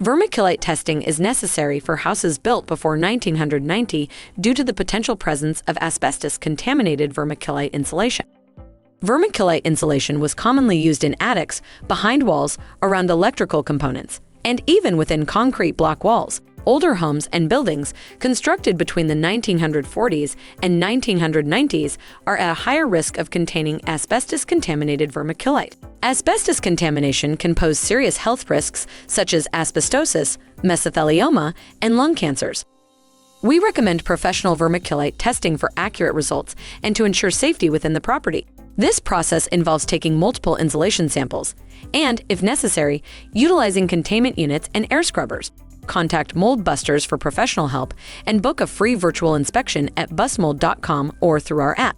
Vermiculite testing is necessary for houses built before 1990 due to the potential presence of asbestos-contaminated vermiculite insulation. Vermiculite insulation was commonly used in attics, behind walls, around electrical components, and even within concrete block walls. Older homes and buildings constructed between the 1940s and 1990s are at a higher risk of containing asbestos-contaminated vermiculite. Asbestos contamination can pose serious health risks such as asbestosis, mesothelioma, and lung cancers. We recommend professional vermiculite testing for accurate results and to ensure safety within the property. This process involves taking multiple insulation samples and, if necessary, utilizing containment units and air scrubbers. Contact Mold Busters for professional help and book a free virtual inspection at busmold.com or through our app.